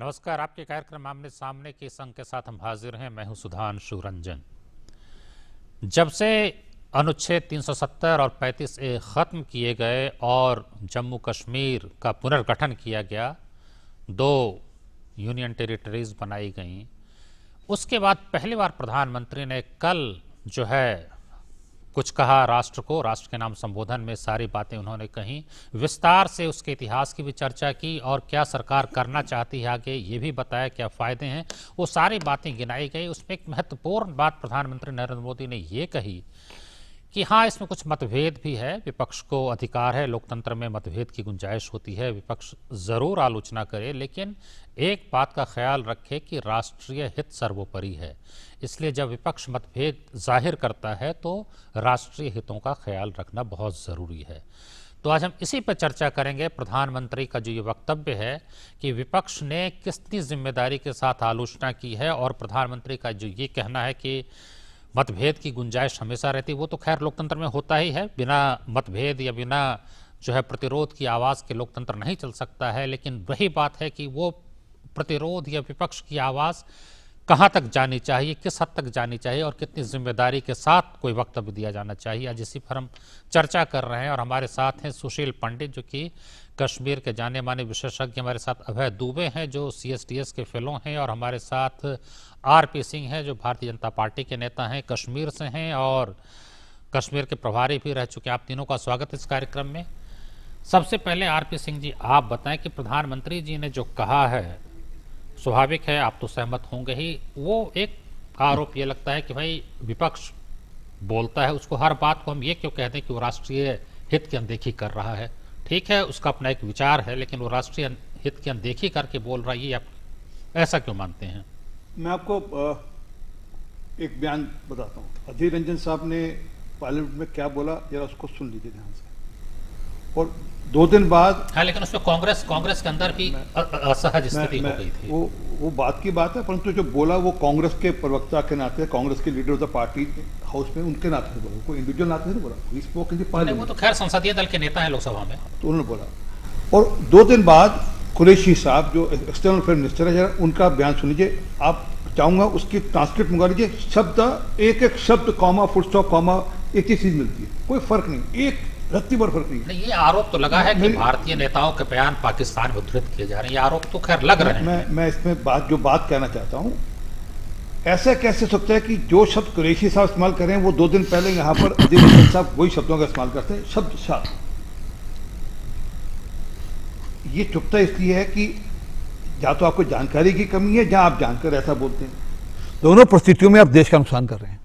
नमस्कार। आपके कार्यक्रम आमने सामने के संग के साथ हम हाजिर हैं। मैं हूं सुधांशु रंजन। जब से अनुच्छेद 370 और 35A खत्म किए गए और जम्मू कश्मीर का पुनर्गठन किया गया, 2 यूनियन टेरिटरीज बनाई गईं, उसके बाद पहली बार प्रधानमंत्री ने कल जो है कुछ कहा राष्ट्र को। राष्ट्र के नाम संबोधन में सारी बातें उन्होंने कही, विस्तार से उसके इतिहास की भी चर्चा की और क्या सरकार करना चाहती है आगे ये भी बताया, क्या फायदे हैं, वो सारी बातें गिनाई गई। उसमें एक महत्वपूर्ण बात प्रधानमंत्री नरेंद्र मोदी ने ये कही कि हाँ, इसमें कुछ मतभेद भी है, विपक्ष को अधिकार है, लोकतंत्र में मतभेद की गुंजाइश होती है, विपक्ष जरूर आलोचना करे, लेकिन एक बात का ख्याल रखे कि राष्ट्रीय हित सर्वोपरि है। इसलिए जब विपक्ष मतभेद जाहिर करता है तो राष्ट्रीय हितों का ख्याल रखना बहुत ज़रूरी है। तो आज हम इसी पर चर्चा करेंगे। प्रधानमंत्री का जो ये वक्तव्य है कि विपक्ष ने कितनी जिम्मेदारी के साथ आलोचना की है और प्रधानमंत्री का जो ये कहना है कि मतभेद की गुंजाइश हमेशा रहती है, वो तो खैर लोकतंत्र में होता ही है। बिना मतभेद या बिना जो है प्रतिरोध की आवाज़ के लोकतंत्र नहीं चल सकता है। लेकिन वही बात है कि वो प्रतिरोध या विपक्ष की आवाज़ कहाँ तक जानी चाहिए, किस हद तक जानी चाहिए और कितनी जिम्मेदारी के साथ कोई वक्तव्य दिया जाना चाहिए, आज इसी पर हम चर्चा कर रहे हैं। और हमारे साथ हैं सुशील पंडित, जो कि कश्मीर के जाने माने विशेषज्ञ, हमारे साथ अभय दुबे हैं जो CSTS के फेलो हैं, और हमारे साथ RP सिंह हैं जो भारतीय जनता पार्टी के नेता हैं, कश्मीर से हैं और कश्मीर के प्रभारी भी रह चुके हैं। आप तीनों का स्वागत इस कार्यक्रम में। सबसे पहले RP सिंह जी, आप बताएं कि प्रधानमंत्री जी ने जो कहा है, स्वाभाविक है आप तो सहमत होंगे ही, वो एक आरोप ये लगता है कि भाई विपक्ष बोलता है उसको हर बात को हम ये क्यों कहते हैं कि वो राष्ट्रीय हित की अनदेखी कर रहा है। ठीक है, उसका अपना एक विचार है, लेकिन वो राष्ट्रीय हित की अनदेखी करके बोल रहा है, ये आप ऐसा क्यों मानते हैं? मैं आपको एक बयान बताता हूँ। अधीर रंजन साहब ने पार्लियामेंट में क्या बोला, जरा उसको सुन लीजिए ध्यान से। और 2 दिन बाद, हाँ, लेकिन उसमें कांग्रेस के अंदर भी असहज स्थिति हो गई थी। वो बात की बात है, परंतु जो बोला वो कांग्रेस के प्रवक्ता के नाते, कांग्रेस के leader of the party house में, उनके नाते बोला, कोई इंडिविजुअल नाते नहीं बोला। वो तो खैर संसदीय दल के नेता है लोकसभा में, तो उन्होंने बोला। और 2 दिन बाद कुरैशी साहब जो एक्सटर्नल अफेयर मिनिस्टर है, जरा उनका बयान सुन लीजिए। आप चाहूंगा उसकी ट्रांसक्रिप्ट मंगा लीजिए, शब्द एक शब्द, कॉमा, फुल स्टॉप, कॉमा, एक ही चीज मिलती है, कोई फर्क नहीं, एक रत्ती भर फर्क नहीं। ये आरोप तो लगा है कि भारतीय नेताओं के बयान पाकिस्तान में उद्धृत किए जा रहे हैं, ये आरोप तो खैर लग रहे हैं। मैं इसमें बात कहना चाहता हूँ, ऐसा कैसे सकता है कि जो शब्द कुरैशी साहब इस्तेमाल करें वो 2 दिन पहले यहाँ पर अधीर रंजन साहब वही शब्दों का इस्तेमाल करते हैं, शब्द साथ। ये चुपता इसलिए है कि या तो आपको जानकारी की कमी है, या आप जानकर ऐसा बोलते हैं। दोनों परिस्थितियों में आप देश का नुकसान कर रहे हैं।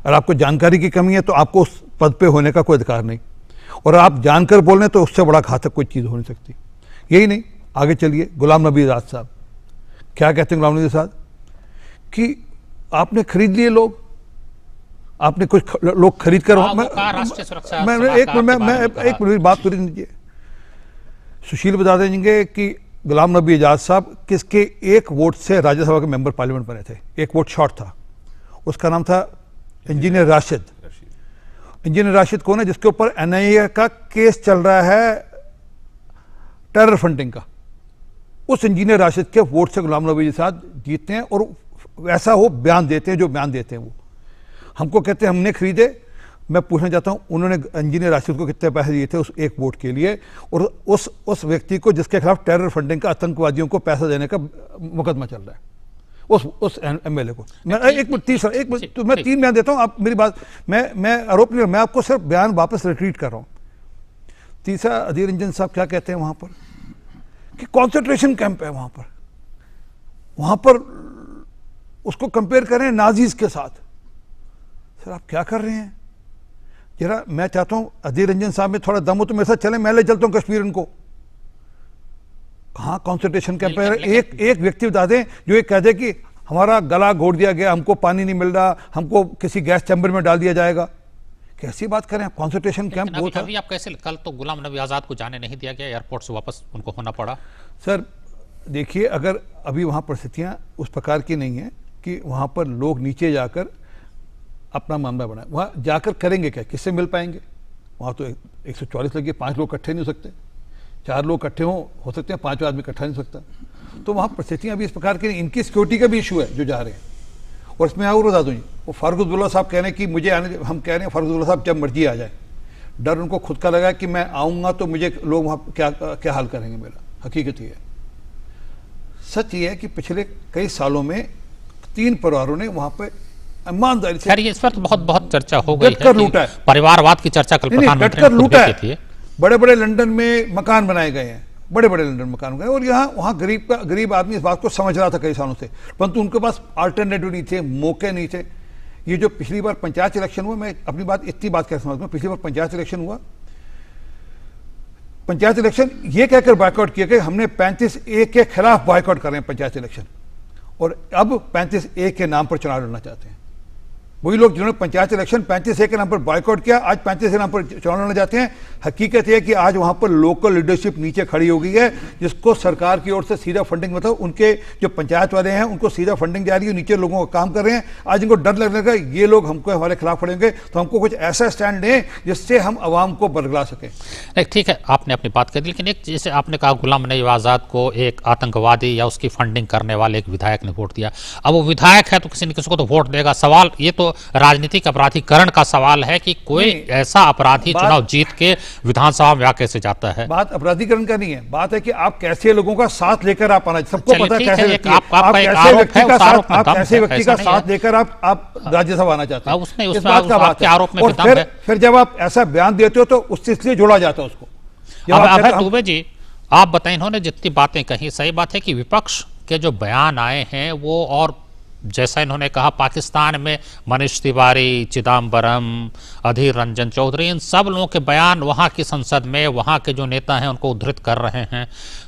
और आपको जानकारी की कमी है तो आपको उस पद पे होने का कोई अधिकार नहीं, और आप जानकर बोल रहे हैं तो उससे बड़ा घातक कोई चीज़ हो नहीं सकती। यही नहीं, आगे चलिए। गुलाम नबी आज़ाद साहब क्या कहते हैं? गुलाम नबी आज़ाद कि आपने खरीद लिए लोग, आपने कुछ लोग खरीद कर, एक मिनट बात पूरी दीजिए। सुशील बता देंगे कि गुलाम नबी आज़ाद साहब किसके 1 वोट से राज्यसभा के मेंबर पार्लियामेंट बने थे। 1 वोट शॉर्ट था, उसका नाम था इंजीनियर राशिद। इंजीनियर राशिद कौन है? जिसके ऊपर NIA का केस चल रहा है टेरर फंडिंग का। उस इंजीनियर राशिद के वोट से गुलाम नबी आज़ाद जीतते हैं, और वैसा वो बयान देते हैं जो बयान देते हैं। वो हमको कहते हैं हमने खरीदे। मैं पूछना चाहता हूं, उन्होंने इंजीनियर राशिद को कितने पैसे दिए थे उस 1 वोट के लिए, और उस व्यक्ति को जिसके खिलाफ टेरर फंडिंग का, आतंकवादियों को पैसा देने का मुकदमा चल रहा है, उस MLA को। मैं एक मिनट तो मैं 3 बयान देता हूं, आप मेरी बात, मैं आरोप नहीं, मैं आपको सिर्फ बयान वापस रिट्रीट कर रहा हूं। तीसरा, अधीर रंजन साहब क्या कहते हैं वहां पर कि कॉन्सेंट्रेशन कैंप है वहां पर उसको कंपेयर करें नाजीज के साथ। सर आप क्या कर रहे हैं? जरा मैं चाहता हूं अधीर रंजन साहब में थोड़ा दम हो तो मेरे साथ चले, मैं ले चलता हूं कश्मीर को। कहाँ कॉन्सेंट्रेशन कैंप है? एक व्यक्ति बता दें जो ये कह दे कि हमारा गला घोट दिया गया, हमको पानी नहीं मिल रहा, हमको किसी गैस चैम्बर में डाल दिया जाएगा। कैसी बात करें? कॉन्सेंट्रेशन कैंप वो था। अभी आप कैसे, कल तो गुलाम नबी आज़ाद को जाने नहीं दिया गया, एयरपोर्ट से वापस उनको होना पड़ा। सर देखिए, अगर अभी वहाँ परिस्थितियाँ उस प्रकार की नहीं है कि वहाँ पर लोग नीचे जाकर अपना मामला बनाए, वहाँ जाकर करेंगे क्या? किससे मिल पाएंगे? वहाँ तो 144 लगी, 5 लोग इकट्ठे नहीं हो सकते। 4 लोग इकट्ठे हो सकते हैं, 5 आदमी इकट्ठा नहीं हो सकता। तो वहाँ परिस्थितियाँ भी इस प्रकार की, इनकी सिक्योरिटी का भी इशू है जो जा रहे हैं। और इसमें और बता दूँ जी, वो फारूक अब्दुल्ला साहब कह रहे हैं कि मुझे आने, हम कह रहे हैं फारूक अब्दुल्ला साहब जब मर्जी आ जाए, डर उनको खुद का लगा कि मैं आऊँगा तो मुझे लोग वहाँ क्या हाल करेंगे मेरा। हकीकत ये है, सच ये है कि पिछले कई सालों में 3 परिवारों ने वहाँ पे ईमानदारी से, खैर ये इस पर तो बहुत चर्चा हो गई डटकर लूटा है। परिवारवाद की चर्चा कल प्रधानमंत्री डटकर ने खुद लूटा भी है। की थी। बड़े बड़े लंदन में मकान बनाए गए हैं, बड़े बड़े लंदन मकान गए, और यहाँ वहाँ गरीब आदमी इस बात को समझ रहा था कई सालों से, परंतु उनके पास अल्टरनेटिव नहीं थे, मौके नहीं थे। ये जो पिछली बार पंचायत इलेक्शन हुआ, मैं अपनी बात इतनी बात कह समझता हूँ, पिछली बार पंचायत इलेक्शन हुआ, पंचायत इलेक्शन ये कहकर बायकॉट किया कि हमने 35A के खिलाफ बायकॉट कर रहे हैं पंचायत इलेक्शन, और अब 35A के नाम पर चुनाव लड़ना चाहते हैं। वही लोग जिन्होंने पंचायत इलेक्शन 35A के नाम पर बायकॉट किया, आज 35A के नाम पर चुनाव लड़ना चाहते हैं। हकीकत यह है कि आज वहां पर लोकल लीडरशिप नीचे खड़ी हो गई है, जिसको सरकार की ओर से सीधा फंडिंग, मतलब उनके जो पंचायत वाले हैं उनको सीधा फंडिंग जा रही है, नीचे लोगों का काम कर रहे हैं। आज इनको डर लगने का, ये लोग हमको हमारे खिलाफ खड़ेंगे तो हमको कुछ ऐसा स्टैंड दें जिससे हम आवाम को बरगला सकें। नहीं ठीक है, आपने अपनी बात कह दी, लेकिन एक जैसे आपने कहा गुलाम नबी आज़ाद को एक आतंकवादी या उसकी फंडिंग करने वाले एक विधायक ने वोट दिया। अब वो विधायक है तो किसी न किसी को तो वोट देगा। सवाल ये तो राजनीतिक अपराधीकरण का सवाल है कि कोई ऐसा अपराधी चुनाव जीत के विधानसभा में कैसे जाता है। बात अपराधीकरण का नहीं है, बात है कि आप कैसे लोगों का साथ लेकर आप आना, सबको पता है कैसे व्यक्ति का साथ लेकर आप राज्यसभा आना चाहते हैं, इस बात का बात है। और फिर जब आप ऐसा बयान देते हो तो उससे इसलिए जोड़ा जाता है उसको। अब दुबे जी आप बताएं, इन्होंने जितनी बातें कही, सही बात है कि विपक्ष के जो बयान आए हैं वो, और जैसा इन्होंने कहा पाकिस्तान में मनीष तिवारी, चिदम्बरम, अधीर रंजन चौधरी, इन सब लोगों के बयान वहाँ की संसद में वहाँ के जो नेता हैं उनको उद्धृत कर रहे हैं।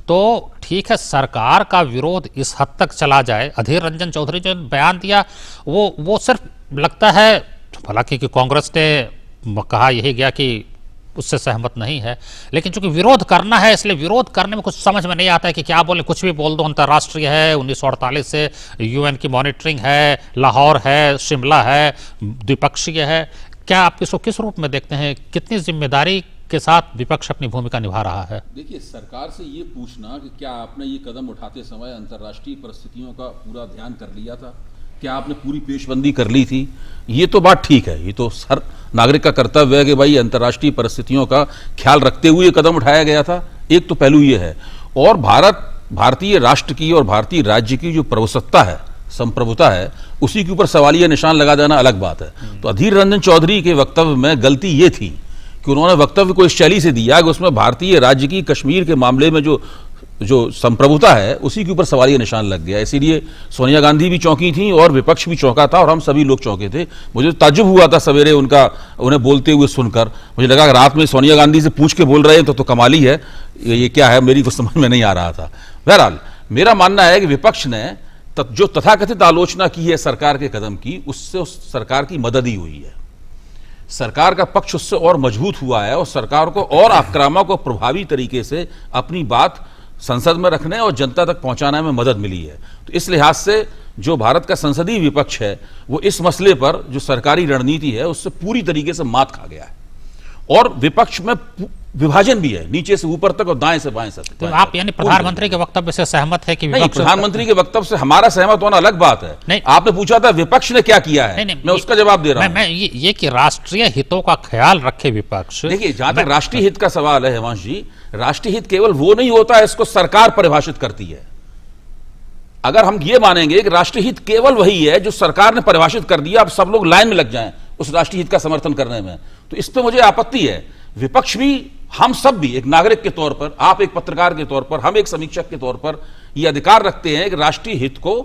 तो ठीक है, सरकार का विरोध इस हद तक चला जाए। अधीर रंजन चौधरी जो बयान दिया वो सिर्फ लगता है, हालांकि कांग्रेस ने कहा यही गया कि उससे सहमत नहीं है, लेकिन चूंकि विरोध करना है इसलिए विरोध करने में कुछ समझ में नहीं आता है कि क्या बोले, कुछ भी बोल दो। अंतर्राष्ट्रीय है, 1948 से यूएन की मॉनिटरिंग है, लाहौर है, शिमला है, द्विपक्षीय है। क्या आप इसको किस रूप में देखते हैं, कितनी जिम्मेदारी के साथ विपक्ष अपनी भूमिका निभा रहा है? देखिए, सरकार से ये पूछना कि क्या आपने ये कदम उठाते समय अंतर्राष्ट्रीय परिस्थितियों का पूरा ध्यान कर लिया था, क्या आपने पूरी पेशबंदी कर ली थी, ये तो बात ठीक है, ये तो हर नागरिक का कर्तव्य है कि भाई अंतर्राष्ट्रीय परिस्थितियों का ख्याल रखते हुए कदम उठाया गया था। एक तो पहलू ये है, और भारतीय राष्ट्र की और भारतीय राज्य की जो प्रभुसत्ता है, संप्रभुता है, उसी के ऊपर सवालिया निशान लगा देना अलग बात है। तो अधीर रंजन चौधरी के वक्तव्य में गलती ये थी कि उन्होंने वक्तव्य को इस शैली से दिया कि उसमें भारतीय राज्य की कश्मीर के मामले में जो संप्रभुता है उसी के ऊपर सवालिया निशान लग गया। इसीलिए सोनिया गांधी भी चौंकी थी और विपक्ष भी चौंका था और हम सभी लोग चौंके थे। मुझे ताज्जुब हुआ था सवेरे उन्हें बोलते हुए सुनकर, मुझे लगा रात में सोनिया गांधी से पूछ के बोल रहे हैं तो कमाल ही है, ये क्या है, मेरी कुछ समझ में नहीं आ रहा था। बहरहाल मेरा मानना है कि विपक्ष ने जो तथाकथित आलोचना की है सरकार के कदम की, उससे उस सरकार की मदद ही हुई है, सरकार का पक्ष उससे और मजबूत हुआ है और सरकार को और आक्रामक और प्रभावी तरीके से अपनी बात संसद में रखने और जनता तक पहुंचाने में मदद मिली है। तो इस लिहाज से जो भारत का संसदीय विपक्ष है वो इस मसले पर जो सरकारी रणनीति है उससे पूरी तरीके से मात खा गया है, और विपक्ष में विभाजन भी है, नीचे से ऊपर तक और दाएं से बाएं तक। तो आप यानी प्रधानमंत्री के वक्तव्य से सहमत है कि नहीं, प्रधानमंत्री के वक्तव्य से हमारा सहमत होना अलग बात है। नहीं, आपने पूछा था विपक्ष ने क्या किया है, मैं उसका जवाब दे रहा हूं। मैं ये कि राष्ट्रीय हितों का ख्याल रखे विपक्ष। देखिए, जहां तक राष्ट्रीय हित का सवाल है हेमंत जी, राष्ट्रीय हित केवल वो नहीं होता है, इसको सरकार परिभाषित करती है। अगर हम ये मानेंगे कि राष्ट्रीय हित केवल वही है जो सरकार ने परिभाषित कर दिया, अब सब लोग लाइन में लग जाएं उस राष्ट्रीय हित का समर्थन करने में, तो इस पर मुझे आपत्ति है। विपक्ष भी, हम सब भी एक नागरिक के तौर पर, आप एक पत्रकार के तौर पर, हम एक समीक्षक के तौर पर यह अधिकार रखते हैं कि राष्ट्रीय हित को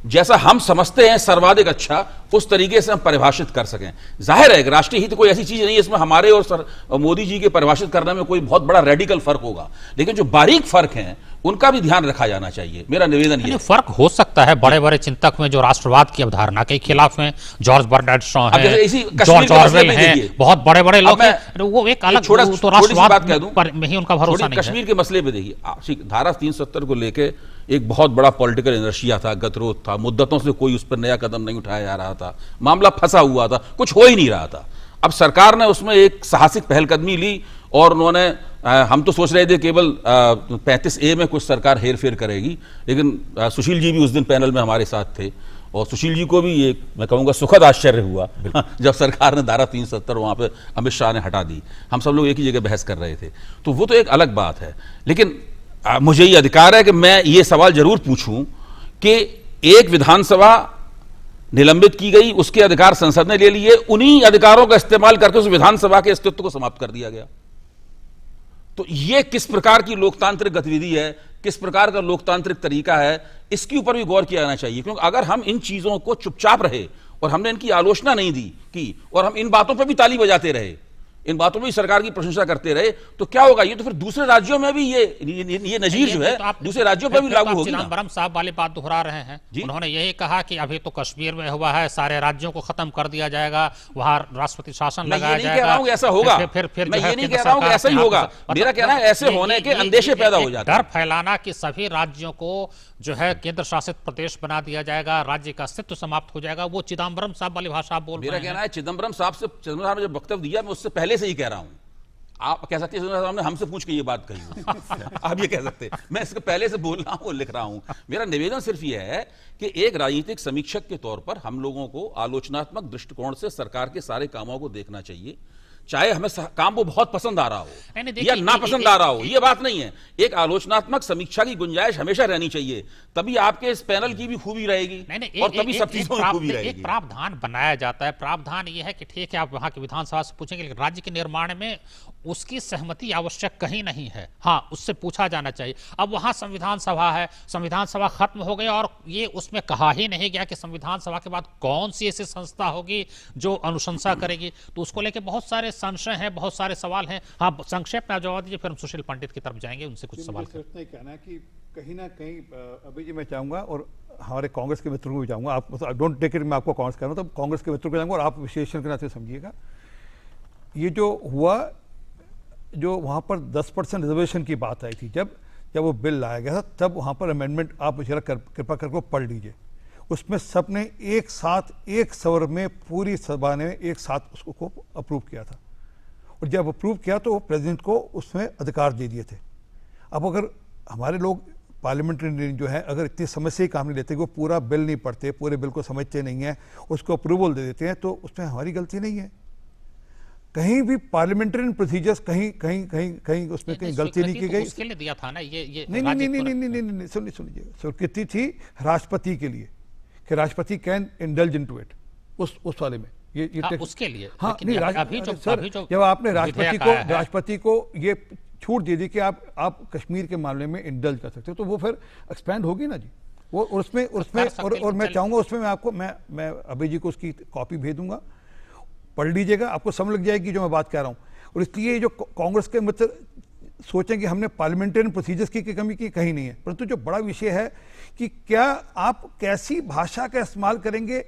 जैसा हम समझते हैं सर्वाधिक अच्छा, उस तरीके से हम परिभाषित कर सकें। जाहिर है कि राष्ट्रीय हित कोई ऐसी चीज नहीं है इसमें हमारे और मोदी जी के परिभाषित करने में कोई बहुत बड़ा रेडिकल फर्क होगा, लेकिन जो बारीक फर्क हैं उनका भी ध्यान रखा जाना चाहिए। मेरा निवेदन ये फर्क हो सकता है, बड़े बड़े चिंतक में जो राष्ट्रवाद की अवधारणा के खिलाफ हैं, जॉर्ज बर्नार्ड शॉ हैं, जॉर्ज ऑरवेल हैं, बहुत बड़े बड़े लोग हैं, वो एक अलग तो राष्ट्रवाद कह दूं पर में ही उनका भरोसा नहीं है। कश्मीर के मसले पे देखिए, धारा 370 को लेके एक बहुत बड़ा पॉलिटिकल इनर्शिया था, गतिरोध था, मुद्दतों से कोई उस पर नया कदम नहीं उठाया जा रहा था, मामला फंसा हुआ था, कुछ हो ही नहीं रहा था। अब सरकार ने उसमें एक साहसिक पहलकदमी ली और उन्होंने हम तो सोच रहे थे केवल 35A में कुछ सरकार हेर फेर करेगी, लेकिन सुशील जी भी उस दिन पैनल में हमारे साथ थे और सुशील जी को भी ये मैं कहूँगा सुखद आश्चर्य हुआ जब सरकार ने धारा 370 वहाँ पे अमित शाह ने हटा दी। हम सब लोग एक ही जगह बहस कर रहे थे, तो वो तो एक अलग बात है। लेकिन मुझे ये अधिकार है कि मैं ये सवाल जरूर पूछूं कि एक विधानसभा निलंबित की गई, उसके अधिकार संसद ने ले लिए, उन्हीं अधिकारों का इस्तेमाल करके उस विधानसभा के अस्तित्व को समाप्त कर दिया गया। तो यह किस प्रकार की लोकतांत्रिक गतिविधि है, किस प्रकार का लोकतांत्रिक तरीका है, इसके ऊपर भी गौर किया जाना चाहिए। क्योंकि अगर हम इन चीजों को चुपचाप रहे और हमने इनकी आलोचना नहीं की और हम इन बातों पर भी ताली बजाते रहे, इन बातों में भी सरकार की प्रशंसा करते रहे, तो क्या होगा? ये तो फिर दूसरे राज्यों में भी ये नजीर जो है दूसरे राज्यों पर भी लागू होगी। चिदंबरम साहब वाली बात दोहरा रहे हैं। उन्होंने यही कहा कि अभी तो कश्मीर में हुआ है, सारे राज्यों को खत्म कर दिया जाएगा, वहां राष्ट्रपति शासन लगाया जाएगा। मैं ये नहीं कह रहा हूं ऐसा होगा, मैं ये नहीं कह रहा हूं कि ऐसा ही होगा। मेरा कहना है ऐसे होने के अंदेशे पैदा हो जाते हैं। डर फैलाना कि सभी राज्यों को जो है केंद्र शासित प्रदेश बना दिया जाएगा, राज्य का अस्तित्व समाप्त हो जाएगा, वो चिदंबरम साहब वाली भाषा बोल रहे हैं। मेरा कहना है चिदंबरम साहब ने जब वक्तव्य दिया, मैं उससे पहले से ही कह रहा हूं। आप कह सकते हैं ने हमसे पूछ के ये बात कही आप ये कह सकते हैं, मैं इसके पहले से बोल रहा हूं और लिख रहा हूं। मेरा निवेदन सिर्फ ये है कि एक राजनीतिक समीक्षक के तौर पर हम लोगों को आलोचनात्मक दृष्टिकोण से सरकार के सारे कामों को देखना चाहिए, चाहे हमें काम वो बहुत पसंद आ रहा हो या ना पसंद आ रहा हो, ये बात नहीं है। एक आलोचनात्मक समीक्षा की गुंजाइश हमेशा रहनी चाहिए, तभी आपके इस पैनल की भी खूबी रहेगी और तभी सब चीजों की खूबी रहेगी। एक प्रावधान बनाया जाता है, प्रावधान ये है कि ठीक है आप वहां की विधानसभा से पूछेंगे, लेकिन राज्य के निर्माण में उसकी सहमति आवश्यक कहीं नहीं है। हाँ, उससे पूछा जाना चाहिए। अब वहां संविधान सभा है, संविधान सभा खत्म हो गई और ये उसमें कहा ही नहीं गया कि संविधान सभा के बाद कौन सी ऐसी संस्था होगी जो अनुशंसा करेगी, तो उसको लेकर बहुत सारे संशय हैं, बहुत सारे सवाल हैं। हाँ, संक्षेप में जवाब दीजिए, फिर हम सुशील पंडित की तरफ जाएंगे, उनसे कुछ सवाल करते हैं। कहना है कि कहीं ना कहीं अभी जी मैं चाहूंगा और हमारे कांग्रेस के मित्रों को भी चाहूंगा, आप डोंट टेक इट, मैं आपको कांग्रेस कह रहा हूं, तो कांग्रेस के मित्रों को चाहूंगा और आप विश्लेषण के नाते समझिएगा। ये जो हुआ, जो वहां पर 10% रिजर्वेशन की बात आई थी, जब वो बिल लाया गया था, तब वहां पर अमेंडमेंट आप मुझे कृपा करके पढ़ लीजिए। उसमें सबने एक साथ एक स्वर में पूरी सभा ने एक साथ उसको अप्रूव किया था, और जब अप्रूव किया तो प्रेसिडेंट को उसमें अधिकार दे दिए थे। अब अगर हमारे लोग पार्लियामेंट्री जो है अगर इतनी समझ से ही काम नहीं लेते, वो पूरा बिल नहीं पढ़ते, पूरे बिल को समझते नहीं हैं, उसको अप्रूवल दे देते हैं, तो उसमें हमारी गलती नहीं है। कहीं भी पार्लियामेंट्री प्रोसीजर्स कहीं उसमें कहीं गलती नहीं की गई। उसके लिए दिया था ना ये नहीं, सुनिए, स्वीकृति थी राष्ट्रपति के लिए कि राष्ट्रपति कैन इंडल्ज इनटू इट, उस वाले में ये उसके लिए। हाँ, नहीं, अभी जो जब आपने राष्ट्रपति को ये छूट दे दी कि आप कश्मीर के मामले में इंडल्ज कर सकते हो, तो वो फिर एक्सपैंड होगी ना जी। वो उसमें और मैं चाहूंगा उसमें मैं आपको मैं अभय जी को उसकी कॉपी भेज दूंगा, पढ़ लीजिएगा, आपको समझ लग जाएगी जो मैं बात कह रहा हूँ। और इसलिए जो कांग्रेस के मित्र सोचें कि हमने पार्लियामेंट्री प्रोसीजर्स की कमी की, कहीं नहीं है। परंतु जो बड़ा विषय है कि क्या आप कैसी भाषा का इस्तेमाल करेंगे।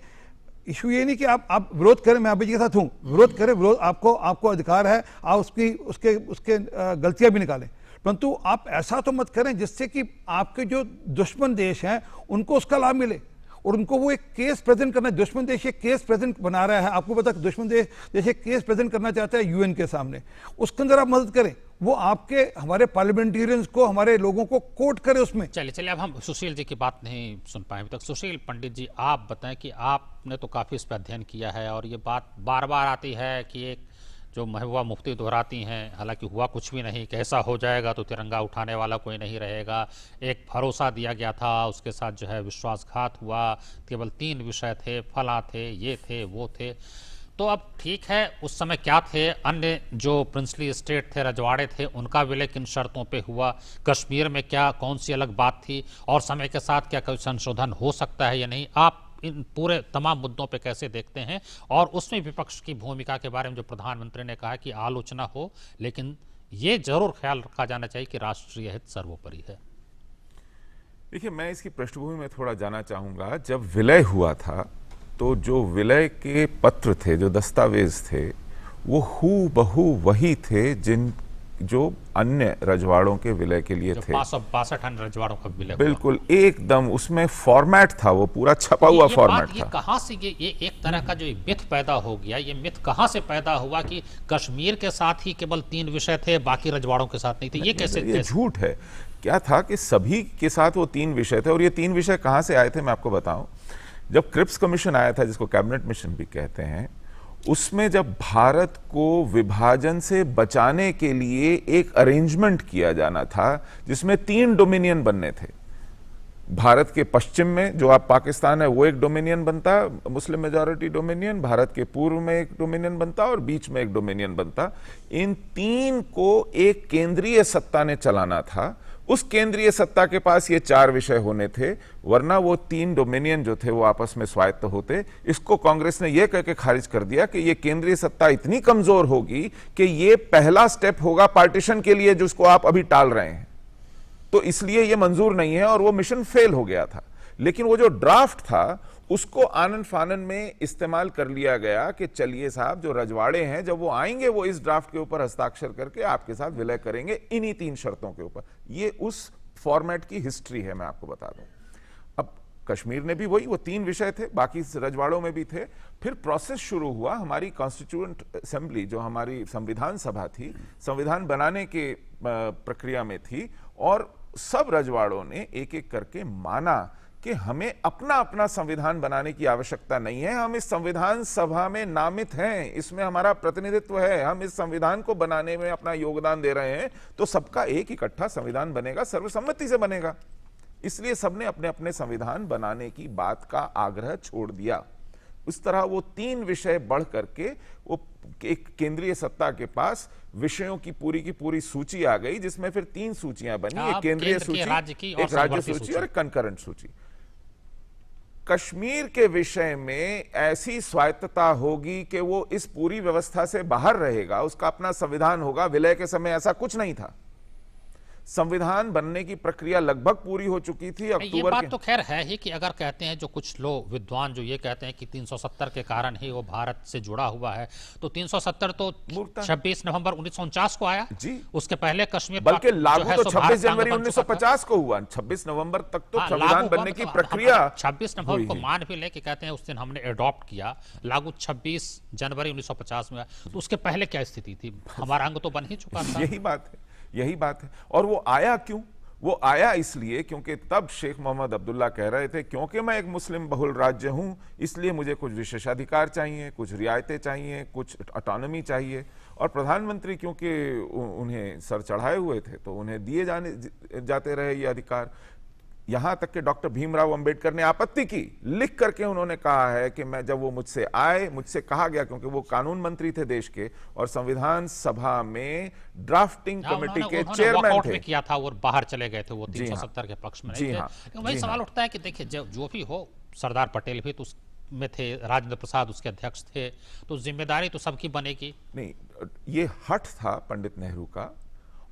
इशू ये नहीं कि आप विरोध करें, मैं अभी जी के साथ हूं, विरोध करें, विरोध आपको अधिकार है, आप उसके गलतियां भी निकालें, परंतु आप ऐसा तो मत करें जिससे कि आपके जो दुश्मन देश हैं उनको उसका लाभ मिले और उनको वो एक केस प्रेजेंट करना। दुश्मन देश एक केस प्रेजेंट बना रहा है, आपको पता, दुश्मन देश जैसे केस प्रेजेंट करना चाहता है यूएन के सामने, उसके अंदर आप मदद करें, वो आपके हमारे पार्लियामेंटेरियंस को, हमारे लोगों को कोट करे उसमें। चलिए अब हम सुशील जी की बात नहीं सुन पाए अभी तक। सुशील पंडित जी, आप बताएं कि आपने तो काफ़ी इस पर अध्ययन किया है और ये बात बार बार आती है कि एक जो महबूबा मुफ्ती दोहराती हैं, हालांकि हुआ कुछ भी नहीं, कैसा हो जाएगा तो तिरंगा उठाने वाला कोई नहीं रहेगा। एक भरोसा दिया गया था, उसके साथ जो है विश्वासघात हुआ, केवल 3 विषय थे, फला थे, ये थे, वो थे। तो अब ठीक है, उस समय क्या थे, अन्य जो प्रिंसली स्टेट थे, रजवाड़े थे, उनका विलय किन शर्तों पे हुआ, कश्मीर में क्या कौन सी अलग बात थी और समय के साथ क्या कोई संशोधन हो सकता है या नहीं, आप इन पूरे तमाम मुद्दों पे कैसे देखते हैं। और उसमें विपक्ष की भूमिका के बारे में जो प्रधानमंत्री ने कहा कि आलोचना हो, लेकिन ये जरूर ख्याल रखा जाना चाहिए कि राष्ट्रीय हित सर्वोपरि है। देखिए, मैं इसकी पृष्ठभूमि में थोड़ा जाना चाहूँगा। जब विलय हुआ था तो जो विलय के पत्र थे, जो दस्तावेज थे, वो हूबहू वही थे जो अन्य रजवाड़ों के विलय के लिए जो थे, 562 अन्य रजवाड़ों का विलय हुआ। बिल्कुल एकदम उसमें फॉर्मेट था, वो पूरा छपा हुआ ये फॉर्मेट बात, ये था। कहाँ से ये एक तरह का जो मिथ पैदा हो गया, ये मिथ कहाँ से पैदा हुआ कि कश्मीर के साथ ही केवल 3 विषय थे, बाकी रजवाड़ों के साथ नहीं थे? ये कैसे? ये झूठ है। क्या था कि सभी के साथ वो 3 विषय थे, और ये 3 विषय कहाँ से आए थे मैं आपको बताऊं। जब क्रिप्स कमीशन आया था, जिसको कैबिनेट मिशन भी कहते हैं, उसमें जब भारत को विभाजन से बचाने के लिए एक अरेंजमेंट किया जाना था, जिसमें 3 डोमिनियन बनने थे। भारत के पश्चिम में जो आप पाकिस्तान है वो एक डोमिनियन बनता, मुस्लिम मेजॉरिटी डोमिनियन, भारत के पूर्व में एक डोमिनियन बनता और बीच में एक डोमिनियन बनता। इन 3 को एक केंद्रीय सत्ता ने चलाना था। उस केंद्रीय सत्ता के पास ये 4 विषय होने थे, वरना वो 3 डोमिनियन जो थे वो आपस में स्वायत्त होते। इसको कांग्रेस ने ये कह के खारिज कर दिया कि ये केंद्रीय सत्ता इतनी कमजोर होगी कि ये पहला स्टेप होगा पार्टीशन के लिए, जिसको आप अभी टाल रहे हैं, तो इसलिए ये मंजूर नहीं है, और वो मिशन फेल हो गया था। लेकिन वो जो ड्राफ्ट था उसको आनन फानन में इस्तेमाल कर लिया गया कि चलिए साहब, जो रजवाड़े हैं जब वो आएंगे वो इस ड्राफ्ट के ऊपर हस्ताक्षर करके आपके साथ विलय करेंगे इन्हीं 3 शर्तों के ऊपर। ये उस फॉर्मेट की हिस्ट्री है, मैं आपको बता दूं। अब कश्मीर ने भी वही, वो 3 विषय थे, बाकी रजवाड़ों में भी थे। फिर प्रोसेस शुरू हुआ, हमारी कॉन्स्टिट्यूएंट असेंबली जो हमारी संविधान सभा थी, संविधान बनाने के प्रक्रिया में थी, और सब रजवाड़ों ने एक एक करके माना कि हमें अपना अपना संविधान बनाने की आवश्यकता नहीं है, हम इस संविधान सभा में नामित हैं, इसमें हमारा प्रतिनिधित्व है, हम इस संविधान को बनाने में अपना योगदान दे रहे हैं, तो सबका एक इकट्ठा संविधान बनेगा, सर्वसम्मति से बनेगा। इसलिए सबने अपने अपने संविधान बनाने की बात का आग्रह छोड़ दिया। उस तरह वो 3 विषय बढ़ करके वो एक केंद्रीय सत्ता के पास विषयों की पूरी सूची आ गई, जिसमें फिर 3 सूचियां बनी, एक केंद्रीय सूची, एक राज्य सूची और एक कंकरेंट सूची। कश्मीर के विषय में ऐसी स्वायत्तता होगी कि वो इस पूरी व्यवस्था से बाहर रहेगा, उसका अपना संविधान होगा। विलय के समय ऐसा कुछ नहीं था। संविधान बनने की प्रक्रिया लगभग पूरी हो चुकी थी। अक्टूबर ये बात तो खैर है ही कि अगर कहते हैं जो कुछ लोग विद्वान जो ये कहते हैं कि 370 के कारण ही वो भारत से जुड़ा हुआ है, तो 370 तो 26 नवंबर 1949 को आया जी। उसके पहले कश्मीर बल्कि लागू तो 26 जनवरी 1950 को हुआ। 26 नवंबर तक तो संविधान बनने की प्रक्रिया 26 नवंबर को मान भी ले कि कहते हैं उस दिन हमने एडॉप्ट किया, लागू 26 जनवरी 1950 में। तो उसके पहले क्या स्थिति थी? हमारा अंग तो बन ही चुका था। यही बात है। और वो आया क्यों? वो आया इसलिए क्योंकि तब शेख मोहम्मद अब्दुल्ला कह रहे थे, क्योंकि मैं एक मुस्लिम बहुल राज्य हूं, इसलिए मुझे कुछ विशेषाधिकार चाहिए, कुछ रियायतें चाहिए, कुछ ऑटोनॉमी चाहिए। और प्रधानमंत्री क्योंकि उन्हें सर चढ़ाए हुए थे, तो उन्हें दिए जाते रहे ये अधिकार। यहां तक कि डॉक्टर भीमराव अंबेडकर ने आपत्ति की, लिख करके उन्होंने कहा है कि मैं जब वो मुझसे आए, मुझसे कहा गया, क्योंकि वो कानून मंत्री थे देश के और संविधान सभा में ड्राफ्टिंग कमेटी के चेयरमैन थे, किया था और बाहर चले गए थे, वो 370 के पक्ष में नहीं थे। वही सवाल उठता है कि देखिए जो भी हो, सरदार पटेल भी तो में थे, राजेंद्र प्रसाद उसके अध्यक्ष थे, तो जिम्मेदारी तो सबकी बनेगी। नहीं, ये हठ था पंडित नेहरू का।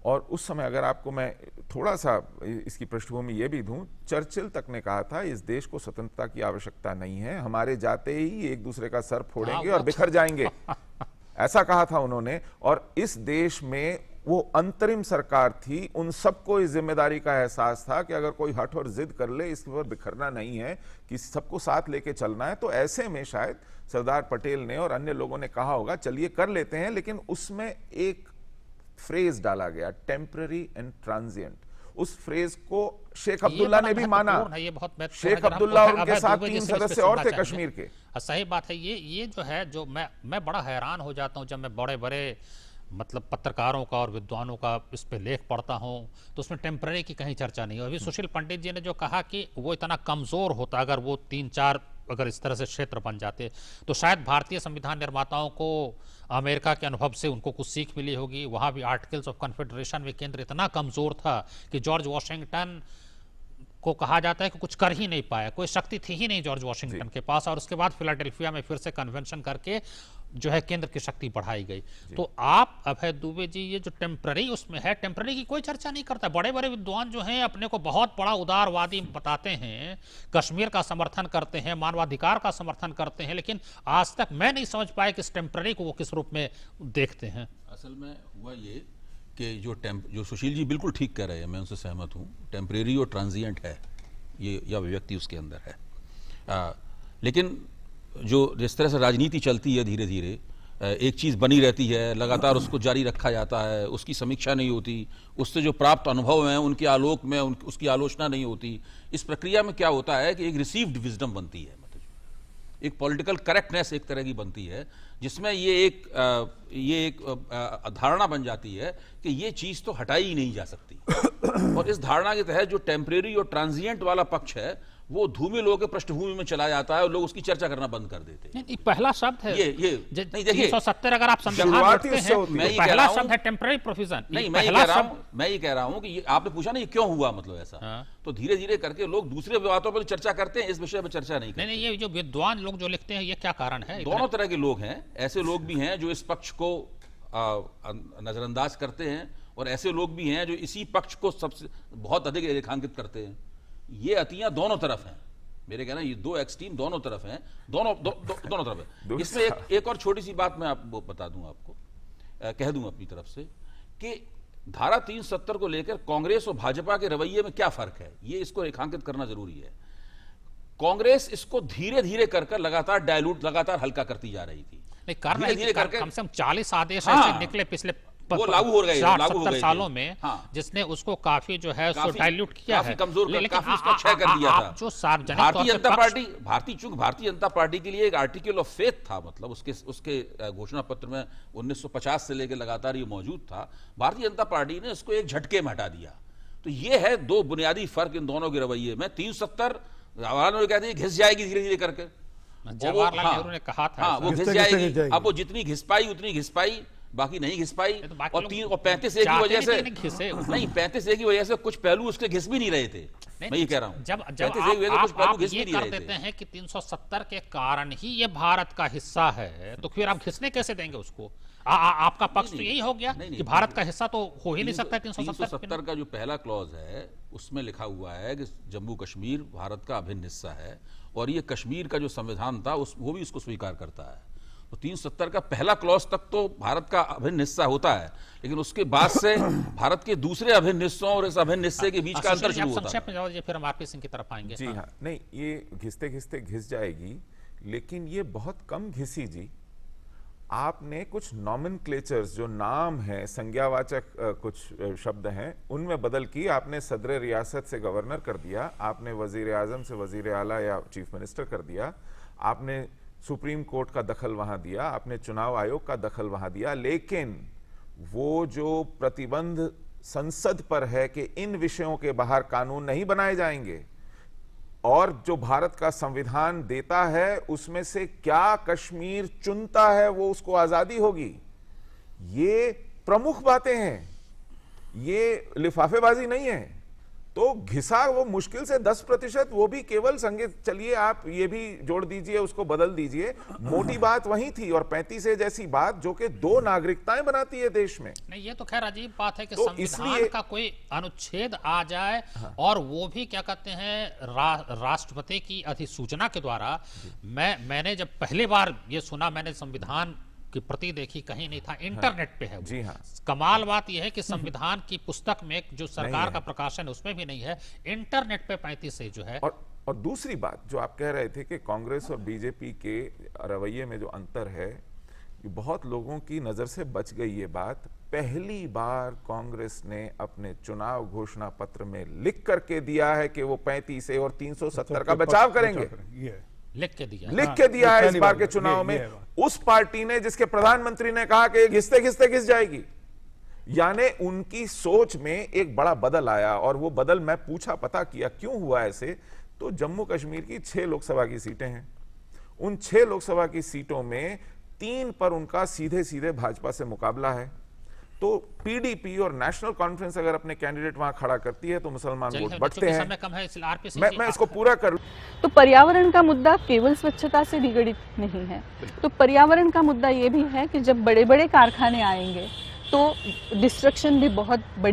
और उस समय अगर आपको मैं थोड़ा सा इसकी पृष्ठभूमि ये भी दूं, चर्चिल तक ने कहा था इस देश को स्वतंत्रता की आवश्यकता नहीं है, हमारे जाते ही एक दूसरे का सर फोड़ेंगे और बिखर जाएंगे, ऐसा कहा था उन्होंने। और इस देश में वो अंतरिम सरकार थी, उन सबको इस जिम्मेदारी का एहसास था कि अगर कोई हठ और जिद कर ले, इसके ऊपर बिखरना नहीं है, कि सबको साथ लेके चलना है। तो ऐसे में शायद सरदार पटेल ने और अन्य लोगों ने कहा होगा चलिए कर लेते हैं, लेकिन उसमें एक फ्रेज डाला गया, टेम्पररी एंड ट्रांजिएंट। उस फ्रेज को शेख अब्दुल्ला ने भी माना। शेख अब्दुल्ला और उनके साथ 3 सदस्य और थे कश्मीर के। सही बात है। ये जो है, जो मैं बड़ा हैरान हो जाता हूं जब मैं बड़े बड़े मतलब पत्रकारों का और विद्वानों का इस पे लेख पढ़ता हूं, तो उसमें टेम्पररी की कहीं चर्चा नहीं हो। अभी सुशील पंडित जी ने जो कहा कि वो इतना कमजोर होता, अगर वो 3-4 अगर इस तरह से क्षेत्र बन जाते, तो शायद भारतीय संविधान निर्माताओं को अमेरिका के अनुभव से उनको कुछ सीख मिली होगी। वहां भी आर्टिकल्स ऑफ कन्फेडरेशन में केंद्र इतना कमजोर था कि जॉर्ज वॉशिंगटन को कहा जाता है कि कुछ कर ही नहीं पाया, कोई शक्ति थी ही नहीं जॉर्ज वॉशिंगटन के पास। और उसके बाद फिलाडेल्फिया में फिर से कन्वेंशन करके जो है केंद्र की शक्ति बढ़ाई गई। तो आप अभय दुबे जी, ये जो टेम्पररी उसमें है, टेम्पररी की कोई चर्चा नहीं करता। बड़े बड़े विद्वान जो हैं अपने को बहुत बड़ा उदारवादी बताते हैं, कश्मीर का समर्थन करते हैं, मानवाधिकार का समर्थन करते हैं, लेकिन आज तक मैं नहीं समझ पाया कि इस टेम्पररी को वो किस रूप में देखते हैं। असल में हुआ ये कि जो सुशील जी बिल्कुल ठीक कह रहे हैं, मैं उनसे सहमत हूँ, टेम्परेरी और ट्रांजिएंट है ये, या व्यक्ति उसके अंदर है। लेकिन जो जिस तरह से राजनीति चलती है, धीरे धीरे एक चीज़ बनी रहती है, लगातार उसको जारी रखा जाता है, उसकी समीक्षा नहीं होती, उससे जो प्राप्त अनुभव हैं उनके आलोक में उसकी आलोचना नहीं होती। इस प्रक्रिया में क्या होता है कि एक रिसीव्ड विजडम बनती है, मतलब एक पॉलिटिकल करेक्टनेस एक तरह की बनती है, जिसमें ये एक धारणा बन जाती है कि ये चीज़ तो हटाई ही नहीं जा सकती। और इस धारणा के तहत जो टेम्परेरी और ट्रांजिएंट वाला पक्ष है वो धूमिल लोगों के पृष्ठभूमि में चला जाता है और लोग उसकी चर्चा करना बंद कर देते हैं। नहीं, पहला शब्द है ये नहीं, देखिए 370 अगर आप संविधान शुरुआती पढ़ते उससे हैं होती है। मैं तो ये कह पहला रहा हूं- शब्द है टेम्पररी प्रोविजन। नहीं, मैं ये कह रहा हूं कि आपने पूछा ना ये क्यों हुआ, मतलब ऐसा। हाँ। तो धीरे धीरे करके लोग दूसरे बातों पर चर्चा करते हैं, इस विषय पर चर्चा नहीं करते। नहीं, ये जो विद्वान लोग जो लिखते हैं ये क्या कारण है? दोनों तरह के लोग हैं, ऐसे लोग भी हैं जो इस पक्ष को नजरअंदाज करते हैं, और ऐसे लोग भी हैं जो इसी पक्ष को सबसे बहुत अधिक रेखांकित करते हैं। ये अतियां दोनों तरफ हैं, मेरे कहना ये दो एक्सट्रीम दोनों तरफ हैं, दोनों तरफ है। इसमें एक और छोटी सी बात मैं आपको बता दूं, आपको कह दूं अपनी तरफ से कि धारा 370 को लेकर कांग्रेस और भाजपा के रवैये में क्या फर्क है, ये इसको रेखांकित करना जरूरी है। कांग्रेस इसको धीरे धीरे कर लगातार हल्का करती जा रही थी। नहीं, कर रही थी, कम से कम 40 आदेश हाँ, ऐसे निकले पिछले वो लागू हो गए, लागू हो 60-70 गए सालों में, हाँ, जिसने उसको काफी जो है उसको डाइल्यूट किया काफी है, कमजोर, लेकिन काफी उसका क्षय कर दिया था। जो सार्वजनिक भारतीय जनता पार्टी के लिए एक आर्टिकल ऑफ फेथ था, मतलब उसके घोषणा पत्र में 1950 से लेकर लगातार ये मौजूद था। भारतीय जनता पार्टी ने इसको एक झटके में हटा दिया। तो ये है दो बुनियादी फर्क इन दोनों के रवैये में। 370 जवाहरलाल नेहरू कहते हैं घिस जाएगी धीरे धीरे करके, जवाहरलाल नेहरू ने कहा था, हाँ, वो घिस जाएगी। अब वो जितनी घिस पाई उतनी घिस पाई, बाकी नहीं घिस पाई। और 35 की वजह से नहीं, 35 की वजह से कुछ पहलू उसके घिस भी नहीं रहे थे। मैं ये कह रहा हूं, जब आप ये कर देते हैं कि 370 के कारण ही ये भारत का हिस्सा है, तो फिर आप घिसने कैसे देंगे उसको? आपका पक्ष तो यही हो गया कि भारत का हिस्सा तो हो ही नहीं सकता। 370 का जो पहला क्लॉज है उसमें लिखा हुआ है कि जम्मू कश्मीर भारत का अभिन्न हिस्सा है, और ये कश्मीर का जो संविधान था वो भी उसको स्वीकार करता है। तो 370 का पहला क्लॉज तक तो भारत का अभिन्न हिस्सा होता है, लेकिन उसके बाद से भारत के दूसरे अभिन्न हिस्सों और इस अभिन्न हिस्से के बीच का अंतर शुरू होता है। संक्षेप में जवाब, फिर हम आरपी सिंह की तरफ आएंगे। जी हाँ, नहीं, ये घिसते घिसते घिस जाएगी, लेकिन ये बहुत कम घिसी जी। आपने कुछ नॉमेनक्लेचर्स, जो नाम है, संज्ञावाचक कुछ शब्द हैं, उनमें बदल की। आपने सदर रियासत से गवर्नर कर दिया, आपने वजीर आजम से वजीर आला या चीफ मिनिस्टर कर दिया, आपने सुप्रीम कोर्ट का दखल वहां दिया, आपने चुनाव आयोग का दखल वहां दिया, लेकिन वो जो प्रतिबंध संसद पर है कि इन विषयों के बाहर कानून नहीं बनाए जाएंगे, और जो भारत का संविधान देता है उसमें से क्या कश्मीर चुनता है वो उसको आजादी होगी, ये प्रमुख बातें हैं, ये लिफाफेबाजी नहीं है। तो घिसा वो मुश्किल से 10%, वो भी केवल संगे, चलिए आप ये भी जोड़ दीजिए, उसको बदल दीजिए, मोटी बात वही थी। और 35 जैसी बात जो कि 2 नागरिकताएं बनाती है देश में। नहीं, ये तो खैर अजीब बात है कि तो संविधान का कोई अनुच्छेद आ जाए, और वो भी क्या कहते हैं राष्ट्रपति की अधिसूचना के द्वारा। मैंने जब पहली बार ये सुना, मैंने संविधान की प्रति देखी, कहीं नहीं था, इंटरनेट पे है वो। जी हाँ। कमाल बात यह है कि संविधान की पुस्तक में जो सरकार का प्रकाशन है उसमें भी नहीं है, इंटरनेट पे 35 से जो है। और दूसरी बात जो आप कह रहे थे कि कांग्रेस और बीजेपी के रवैये में जो अंतर है, बहुत लोगों की नजर से बच गई ये बात। पहली बार कांग्रेस ने अपने चुनाव घोषणा पत्र में लिख करके दिया है कि वो 35 और 370 का बचाव करेंगे। लिख के दिया है इस बार के चुनाव में, उस पार्टी ने जिसके प्रधानमंत्री ने कहा कि घिसते घिसते घिस जाएगी। यानी उनकी सोच में एक बड़ा बदल आया, और वो बदल मैं पूछा, पता किया क्यों हुआ ऐसे। तो जम्मू कश्मीर की 6 लोकसभा की सीटें हैं, उन 6 लोकसभा की सीटों में 3 पर उनका सीधे सीधे भाजपा से मुकाबला है। तो पीडीपी और नेशनल कॉन्फ्रेंस अगर अपने कैंडिडेट वहां खड़ा करती है तो मुसलमान वोट बढ़ते हैं। मैं इसको पूरा कर लूं। तो पर्यावरण का मुद्दा केवल स्वच्छता से निगड़ित नहीं है, तो पर्यावरण का मुद्दा ये भी है कि जब बड़े बड़े कारखाने आएंगे तो डिस्ट्रक्शन भी बहुत बड़ी